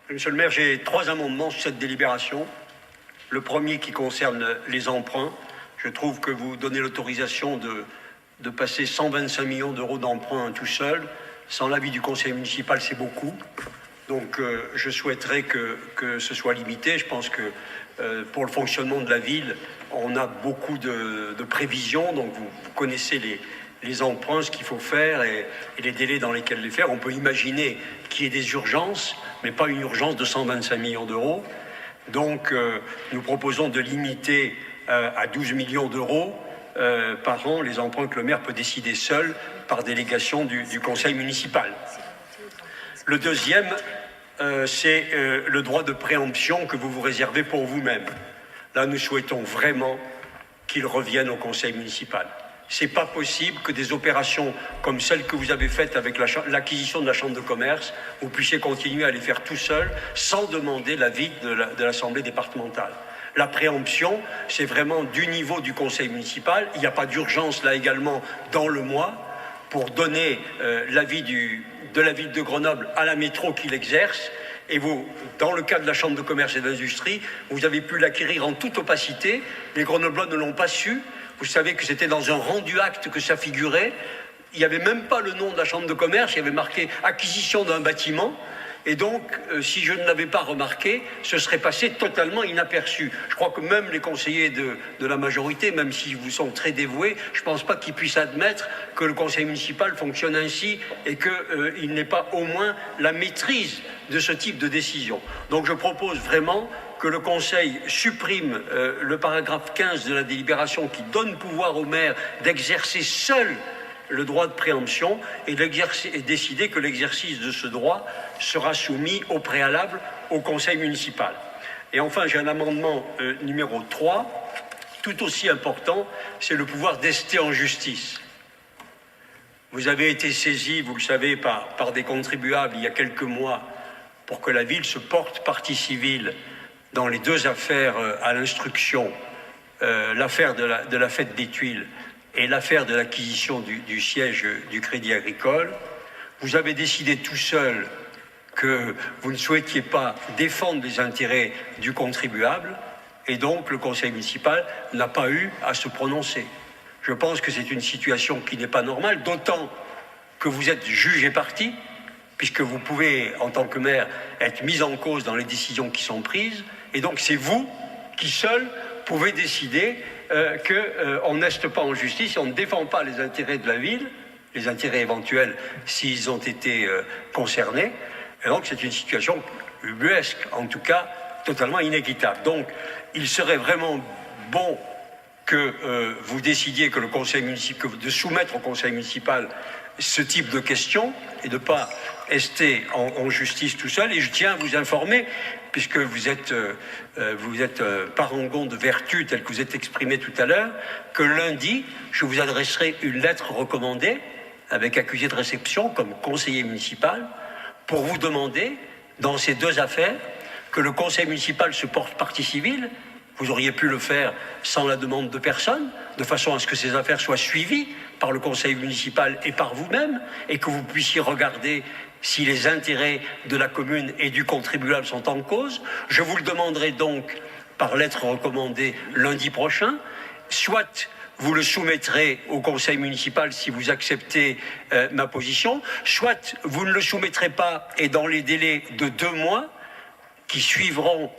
Monsieur le maire, j'ai 3 amendements sur cette délibération. Le premier qui concerne les emprunts. Je trouve que vous donnez l'autorisation de passer 125 millions d'euros d'emprunts tout seul. Sans l'avis du conseil municipal, c'est beaucoup. Donc je souhaiterais que ce soit limité. Je pense que pour le fonctionnement de la ville, on a beaucoup de prévisions. Donc vous connaissez les emprunts, ce qu'il faut faire et les délais dans lesquels les faire. On peut imaginer qu'il y ait des urgences, mais pas une urgence de 125 millions d'euros. Donc nous proposons de limiter à 12 millions d'euros par an les emprunts que le maire peut décider seul par délégation du conseil municipal. Le deuxième, c'est le droit de préemption que vous vous réservez pour vous-même. Là, nous souhaitons vraiment qu'il revienne au conseil municipal. Ce n'est pas possible que des opérations comme celles que vous avez faites avec l'acquisition de la Chambre de commerce, vous puissiez continuer à les faire tout seul sans demander l'avis de l'Assemblée départementale. La préemption, c'est vraiment du niveau du conseil municipal. Il n'y a pas d'urgence là également dans le mois pour donner l'avis de la ville de Grenoble à la métro qui l'exerce. Et vous, dans le cas de la Chambre de commerce et d'industrie, vous avez pu l'acquérir en toute opacité. Les Grenoblois ne l'ont pas su. Vous savez que c'était dans un rendu acte que ça figurait. Il n'y avait même pas le nom de la Chambre de commerce, il y avait marqué acquisition d'un bâtiment. Et donc, si je ne l'avais pas remarqué, ce serait passé totalement inaperçu. Je crois que même les conseillers de la majorité, même s'ils vous sont très dévoués, je ne pense pas qu'ils puissent admettre que le conseil municipal fonctionne ainsi et qu'il n'ait pas au moins la maîtrise de ce type de décision. Donc je propose vraiment que le Conseil supprime le paragraphe 15 de la délibération qui donne pouvoir au maire d'exercer seul le droit de préemption et décider que l'exercice de ce droit sera soumis au préalable au Conseil municipal. Et enfin, j'ai un amendement numéro 3, tout aussi important, c'est le pouvoir d'ester en justice. Vous avez été saisi, vous le savez, par des contribuables il y a quelques mois pour que la ville se porte partie civile dans les 2 affaires à l'instruction, l'affaire de la fête des Tuiles et l'affaire de l'acquisition du siège du Crédit Agricole. Vous avez décidé tout seul que vous ne souhaitiez pas défendre les intérêts du contribuable et donc le conseil municipal n'a pas eu à se prononcer. Je pense que c'est une situation qui n'est pas normale, d'autant que vous êtes juge et partie, puisque vous pouvez, en tant que maire, être mis en cause dans les décisions qui sont prises, et donc c'est vous qui seul pouvez décider qu'on n'este pas en justice, on ne défend pas les intérêts de la ville, les intérêts éventuels s'ils ont été concernés, et donc c'est une situation ubuesque, en tout cas totalement inéquitable. Donc il serait vraiment bon que vous décidiez que le conseil municipal, de soumettre au conseil municipal ce type de questions et de ne pas rester en justice tout seul. Et je tiens à vous informer, puisque vous êtes parangon de vertu tel que vous êtes exprimé tout à l'heure, que lundi, je vous adresserai une lettre recommandée avec accusé de réception comme conseiller municipal pour vous demander, dans ces 2 affaires, que le conseil municipal se porte partie civile. Vous auriez pu le faire sans la demande de personne, de façon à ce que ces affaires soient suivies par le conseil municipal et par vous-même, et que vous puissiez regarder si les intérêts de la commune et du contribuable sont en cause. Je vous le demanderai donc par lettre recommandée lundi prochain, soit vous le soumettrez au conseil municipal si vous acceptez ma position, soit vous ne le soumettrez pas et dans les délais de 2 mois qui suivront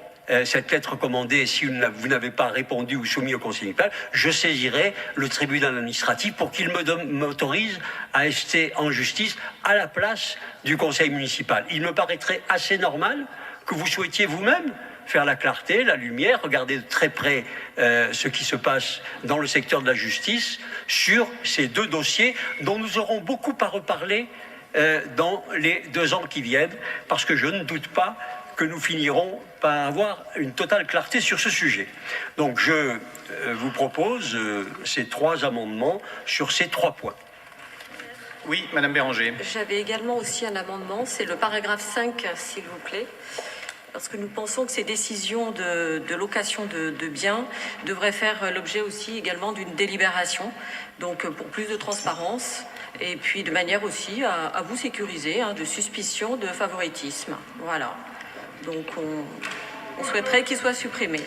cette lettre recommandée, si vous n'avez pas répondu ou soumis au conseil municipal, je saisirai le tribunal administratif pour qu'il m'autorise à rester en justice à la place du conseil municipal. Il me paraîtrait assez normal que vous souhaitiez vous-même faire la clarté, la lumière, regarder de très près ce qui se passe dans le secteur de la justice sur ces 2 dossiers dont nous aurons beaucoup à reparler dans les 2 ans qui viennent, parce que je ne doute pas que nous finirons par avoir une totale clarté sur ce sujet. Donc je vous propose ces 3 amendements sur ces 3 points. Oui, Madame Béranger. J'avais également aussi un amendement, c'est le paragraphe 5, s'il vous plaît. Parce que nous pensons que ces décisions de location de biens devraient faire l'objet aussi également d'une délibération, donc pour plus de transparence et puis de manière aussi à vous sécuriser de suspicion de favoritisme. Voilà. Donc on souhaiterait qu'il soit supprimé.